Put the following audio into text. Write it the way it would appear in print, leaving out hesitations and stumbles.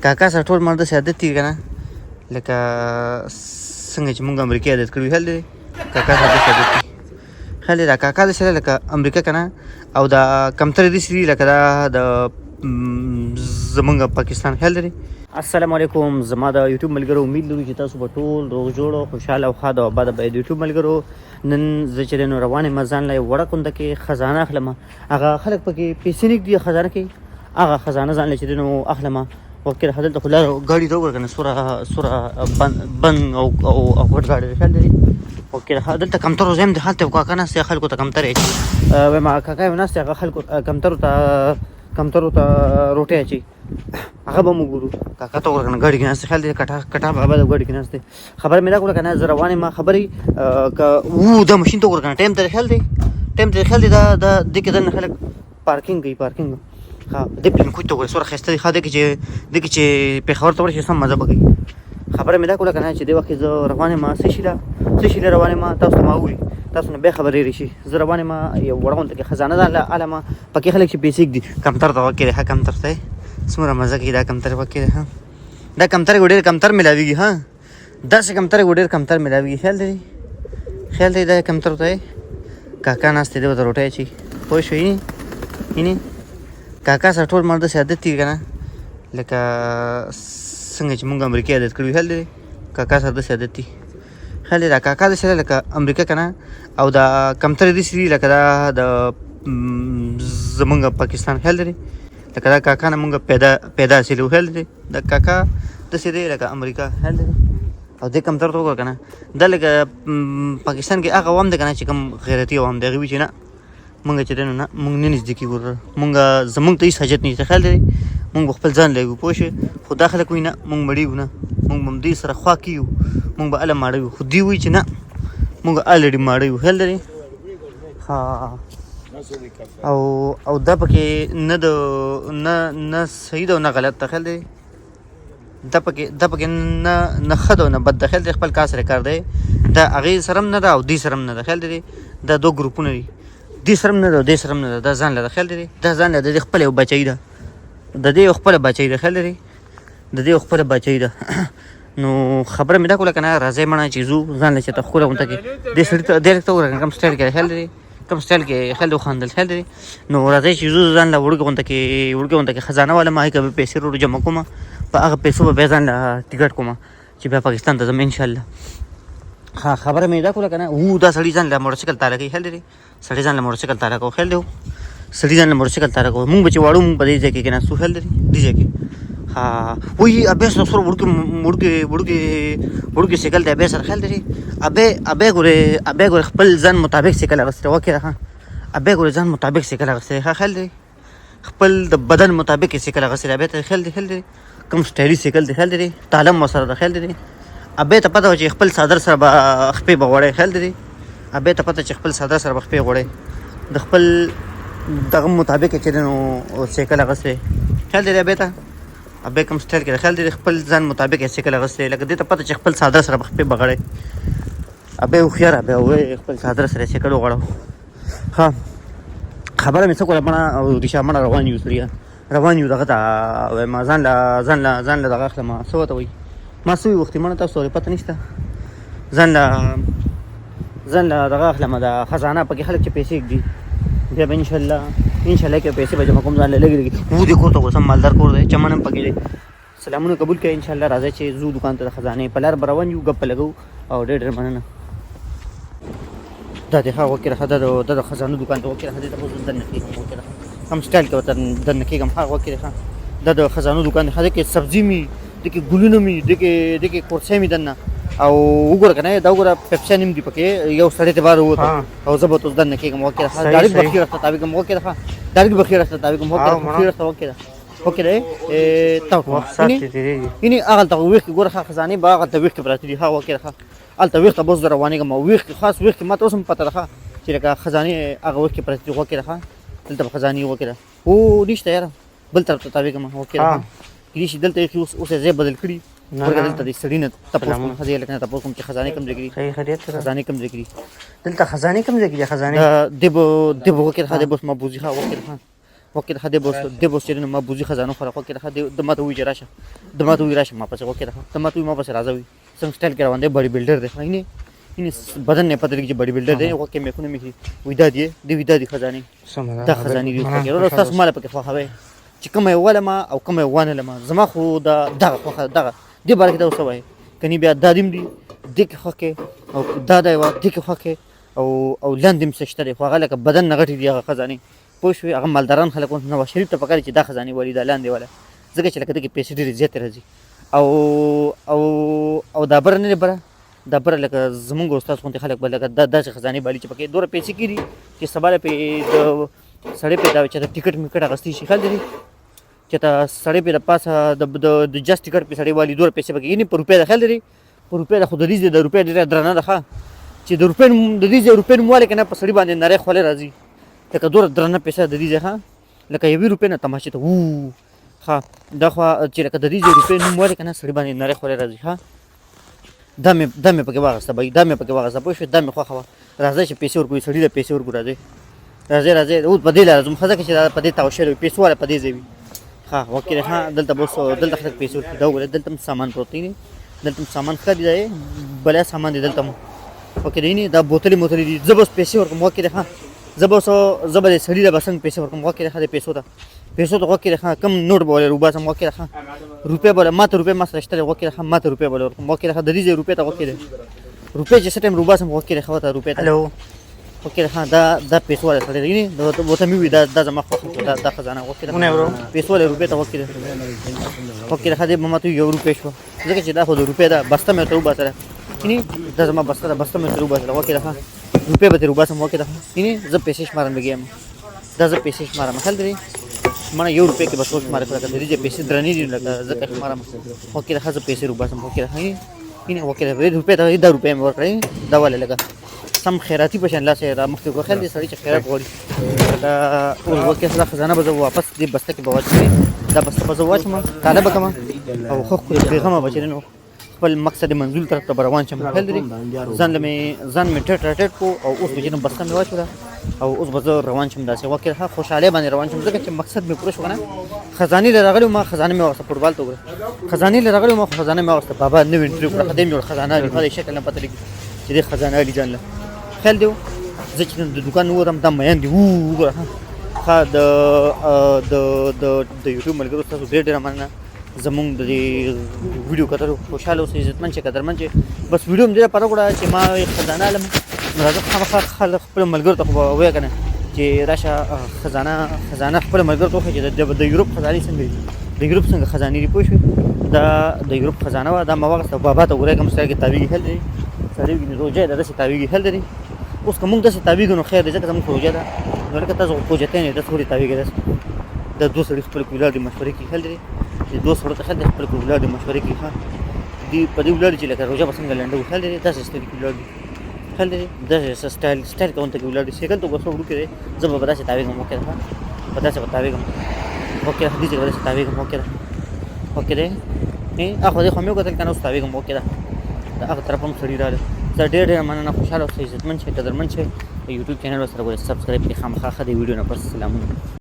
کاکا سره ټول مرده عادت دي که نه لکه څنګه چې مونږ امریکا عادت کړي خیال دی کاکا سره عادت دي خیال دی دا کاکا داسې دی لکه امریکا که نه او دا کمترې داسې دي لکه دا د زمونږ پاکستان خیال دی. السلام علیکم زما د یوټیوب ملګرو امید لرو چې تاسو به ټول روغ جوړ او خوشحاله او ښاد او آباده به د یوټیوب ملګرو نن زه چې دی نو روان یم ځان له یوه وړه کونده کې خزانه اخلم هغه خلک پکې پیسې نه ږدي خزانه کې هغه خزانه ځان له چې دی نو اخلم وکړه هلته خو لاره ګاډي ته وګوره که نه سوره بند او غټ ګاډي دی خیال دی وکړه دلته کمترو ځای هم دی هلته یو کاکا ناست دی خلکو ته کمترې اچي وایم هغه کاکا یو ناست دی هغه خلکو کمترو ته روټۍ اچوي هغه به موږ ګورو کاکا ته وګوره که نه ګاډي کې ناست دی خیال دی کټا بابا د ګاډي کې ناست دی خبره مې دا کړله که نه زه روان یم خبرې که دا مشین ته وګوره که نه ټایم ته خیال دی دا دې کې دننه خلک پارکینګ کوي پارکینګ ها دې پلین کوچ ته وګوره څومره ښایسته دی ښه دې کې چې پېښور ته ورشي سم مزه به کوي خبره مې دا کړله که نه چې دې وخت کې زه روان یم څه شي له روان یم تاسو ته ما ووایي تاسو نه بیا خبرې راشي زه روان یم یو وړه غونډه کې خزانه ده عالمه پکې خلک چې پیسې ږدي کمتر ته وکړې ښه کمتر ته څومره مزه کوي دا کمتر وکړې ها دا کمتر ډېر کمتر ملاویږي ها داسې کمتر ډېر کمتر ملاویږي خیال دی دا کمتر ته کاکا ناست دی ورته روټۍ اچوي پوه شوې یعنې کاکا سره ټول مرده عادت دي که نه لکه څنګه چې مونږ امریکا عادت کړي خیال دی کاکا سره داسې عادت دي خیال دی دا کاکا داسې دی لکه امریکا که نه او دا کمترې داسې دي لکه دا د زمونږ پاکستان خیال دی لکه دا کاکا نه مونږ پیدا حاصلو خیال دی دا کاکا داسې دی لکه امریکا خیال دی او دې کمتر ته وګوره که نه دا لکه پاکستان کې هغه عوام دی که نه چې کوم غیرتي عوام دی هغوی چې نه مونږ چې دی نو نه مونږ نه نږدې کېږو زمونږ ته هېڅ حاجت نشته خیال دی مونږ به خپل ځان لګو پوه شوې خو دا خلک وایي نه مونږ مړېږو نه مونږ به همدې سره خوا کېږو مونږ به هله ماړه یو خو دوی وایي چې نه مونږ الرېډي ماړه یو خیال دی ها او دا پکې نه صحیح ده او نه غلط ده خیال دی دا پکې نه ښه ده او نه بد ده خیال دی خپل کار سره کار دی دا هغې سره هم نه ده او دوی سره هم نه ده خیال دی دا دوه ګروپونه دي دې سره هم نه ده او دې سره هم نه ده دا ځان له ده خیال دی دا ځان له د دې خپله یو بچۍ ده د دې یو خپله بچۍ ده خیال دی د دې یو خپله بچۍ ده نو خبره مې دا کړله که نه راځئ مړه چې ځو ځان له چېرته ښکله غونته کې دې سړي ته دې ته وګوره کوم سټایل کې ده خیال دی کوم سټایل کې خیال دی وخندل خیال دی نو راځئ چې ځو ځان له وړوکې غونته کې خزانه والم هغې که به پیسې روډو جمع کومه په هغه پیسو به بیا ځان له ټکټ کومه چې بیا پاکستان ته ځم انشاءالله ها خبره مې دا کړله که نه دا سړي ځان له موټرسایکل تاله کوي خیال دی سړي ځان له موټرسایکل تاله کوو خیال دی سړي ځان له موټرسایکل تاله کوو مونږ به چې واړو مونږ په دې ځای کې کېناستو خیال دی دې ځای کې ها وایي ابې سره وړوکې سایکل دی ابې سره خیال دی ابې ګورې خپل ځان مطابق سایکل اخیستی وکړه ښه ابې ګورې ځان مطابق سایکل اخیستی ښه خیال دی خپل د بدن مطابق یې سایکل اخیستی ابې ته خیال دی کوم سټایلي سایکل دی خیال دی تعلم ورسره ده خیال دی ابې ته پته وه چې خپل څادر سره به خپې به غوړی خیال دی ابې ته پته چې خپل څادر سره به خپې غوړی د خپل دغه مطابق یې چې دی نو سایکل اخیستی خیال دی ابې ته ابې کوم سټایل کې ده خیال دی خپل ځان مطابق یې سایکل اخیستی لکه دې ته پته چې خپل څادر سره به خپې به غړی ابې هوښیاره ابې ووایي خپل څادر سره یې سایکل وغوړو ښه خبره مې څه کړله مړه او ریشه مړه روان یو سړیه روان یو دغه ته وایم ځان له دغه اخلم څه ورته وایي ما څه وي وختي مړه تاسو ورې پته نشته ځان له دغه اخلم د خزانه پکې خلک چې پیسې ږدي بیا به انشاءالله کې پیسې به جمع کوم ځان له لږې دې کور ته اوسم مالدار کور دی چمن هم پکې دی سلامونه قبول کړئ انشاءالله راځئ چې ځو دوکان ته د خزانې په لار به روان یو ګپ لګو او ډېر مننه دا دی ښه وکړه ښه دا د خزانو دوکان ته وکړه ښه دې ته به دننه کېږم وکړه هم سټایل کې ورته دننه کېږم ښه وکړه ښه دا د خزانو دوکان دی ښه دې کې سبزي مي دې کې ګلونه مي دې کې کورسۍ مي دننه او وګوره که نه دا وګوره پیپسیان هم دي پکې یو سړی ته بار ووته او زه به اوس دننه کېږم وکړه ښه ډایرکټ به ښې راسته تاویږم وکړه ښه ډایرکټ به ښې راسته تاویږم وکړه وکړه تا یعنې هغلته ویښ کې ګوره ښه خزانې به هغلته ویښ کې پراته دي ښه وکړه ښه هلته ویښ ته به اوس زه روانېږم او ویښ کې خاص ویښ کې ما ته اوس هم پته ده ښه چې لکه خزانې هغه ویښ کې پراته دي وکړه ښه دلته به خزانې وکړه نشته یاره بل طرف ته تاویږم وکړه کېدای شي دلته ایښي اوس یې ځای بدل کړي ورګه دلته د سړي نه تپوس کوم ښځې لکه نه تپوس کوم چې خزانې کوم ځای کې دي خزانې کوم ځای کې دي دلته خزانې کوم ځای کې دي خزانې دې به وکړه ښه دې به اوس محبوظي ښه وکړه ښه وکې د دې بوس چې ما بوزي خزانه خو وکې د ماته وی راشه د ماته وی راشه ما پسې وکې د ماته وی ما پسې راځوي څنګه سټایل کې روان دی بډي بلډر دی نه بدن نه پته لګي چې بډي بلډر دی وکې مې خونه مې وېدا دی خزانه دا خزانه دی وکې ورو تاسو مال پکې خو هوي چې کومه ولا ما او کومه وانه لما زما خو دغه دې بار کې دا وسوي کني بیا دادیم دی دغه خوکه او دادا یو دغه خوکه او لاندې مشتري خو هغه لکه بدن نغټي دی هغه خزانه پوه شوې هغه مالداران خلک نواز شریف ته پکاري چې دا خزانه ولې دا لاندې ولا ځکه چې لکه دغه پیسې ډېرې زیاتې راځي او دا بر نه بره دا بر لکه زمونږ استاد خونته خلک بل لکه دا خزانه باندې چې پکې دوره پیسې کړي چې سباله په سړی په دا چې ټیکټ میکټ اغستې شي خل دی چې تا سړی په پاسه د جاست ټیکټ په سړی والی دوره پیسې پکې یعنی په روپیا د خل دی په روپیا د خود دې د روپیا ډېر درنه ده چې د روپیا د دې روپیا مواله کنه په سړی باندې نری خوله راځي لکه دوره درنه پیسې د دې ښه لکه یوې روپیا نه تماشې ته وو ها دا خو چې لکه د دې روپیا مواله کنه سړی باندې نری خوله راځي ها دا مې پکې واغسته بای دا مې پکې واغسته پوه شو دا مې خو راځي چې پیسې ورکوي سړی د پیسې ورکو راځي او په دې لازم خزه کې چې په دې تاوشل پیسې ولا په دې ځوي ها وکړه ها دلته بوس دلته خلک پیسې ورکوي دا ول دلته سامان پروتین دلته سامان خرید دی بل سامان دی دلته وکړه نه دا بوتلې موتلې دي زبس پیسې ورکوم وکړه ها زبر سړی د بسنګ پیسې ورکوم وکړه ها پیسې ته وکړه ها کم نوٹ بوله روبا سم وکړه ها روپیا بوله ماته روپیا ما سره شته وکړه ها ماته روپیا بوله ورکوم وکړه ها د دې روپیا ته وکړه روپیا چې سټیم روبا سم وکړه ها ته روپیا هلو وکړه ها دا پیسې ولا سره دی نو ته مې وی دا زما خو دا خزانه وکړه پیسې ولا روپیا ته وکړه ها دې ماته یو روپیا شو ځکه چې دا خو د روپیا دا بسته مې ته وبا سره کینی دا زما بسته مې ته وبا سره وکړه ها روپیا به روبا سم وکړه کینی زه پیسې شمارم بګیم دا زه پیسې شمارم خل دی مانه یو روپیا کې بس شمار کړه د دې پیسې درنې دي لکه زه که شمارم وکړه ها زه پیسې روبا سم وکړه کینی وکړه روپیا ته دا روپیا مې ورکړې دا ولې لګا سم خیراتی په شان لا سره مخکې کو خل دي سړی چې خیرات غواړي دا او وکه سره خزانه به واپس دې بسته کې بواچي دا بسته به واچم طالب کما او خو پیغام بچرینو خپل مقصد منزول طرف ته روان شم خل دي ځان مې ټټ کو او اوس به جنم بسته مې واچو او اوس به روان شم داسې وکه خوشاله باندې روان شم ځکه چې مقصد مې پوره شو کنه خزانه لرغلی ما خزانه مې واسه فوټبال ته وګره خزانه لرغلی ما خزانه مې واسه بابا نو انټریو کړه خدای مې خزانه لري شکل نه پته لګي چې دې خزانه لري ځان خل دیو زه چې د دکان ورم دا مېن دی وګوره ها د یوټیوب ملګرو تاسو ډېر مننه زمونږ د ویډیو کتلو خوشاله اوسئ عزتمن چې قدرمن چې بس ویډیو مې ډېره پاره وکړه چې ما خزانه علم راځه خامخا خلک خپل ملګرو ته خو وایه که نه چې راشه خزانه خپل ملګرو ته وښیه چې د یوروپ خزانې څنګه دي د یوروپ څنګه خزانې دي پوه شوې دا د یوروپ خزانه وه دا ما واخېسته بابا ته وګورئ کوم سړی کې تاویږي هل دی سړی نو روجه ده داسې تاویږي هل دی اوس که موږ داسې تاویږو نو خیر دی ځکه زموږ روجه ده نو لکه تاسو پوجتین یې داسې ثوړې تاویږي داسې د دوه سړي خپل ولاړ دي مشورې کوي هل دی چې دوه سړو ته خل دی خپل ولاړ دي مشورې کوي ښه دي په دې ولاړ چې لکه روجه به څنګه لنډو هل دی داسې ستړي کې ولاړ دي هل دی داسې سټایل کوونته کې ولاړ دي سیکل ته وسو وړو کې دی زه به داسې تاویږم وکړه په داسې به تاویږم وکړه دې چې داسې تاویږم وکړه اخو دې خو مې وکتل که نه اوس تاویږم وکړه د هغه طرف هم سړي راغله زه ډېر مننه خوشحاله اوسئ عزتمن شئ قدرمن شئ یوټیوب چینل ورسره ګورئ سبسکرایب کړئ خامخا ښه دی ویډیو نه پس سلامونه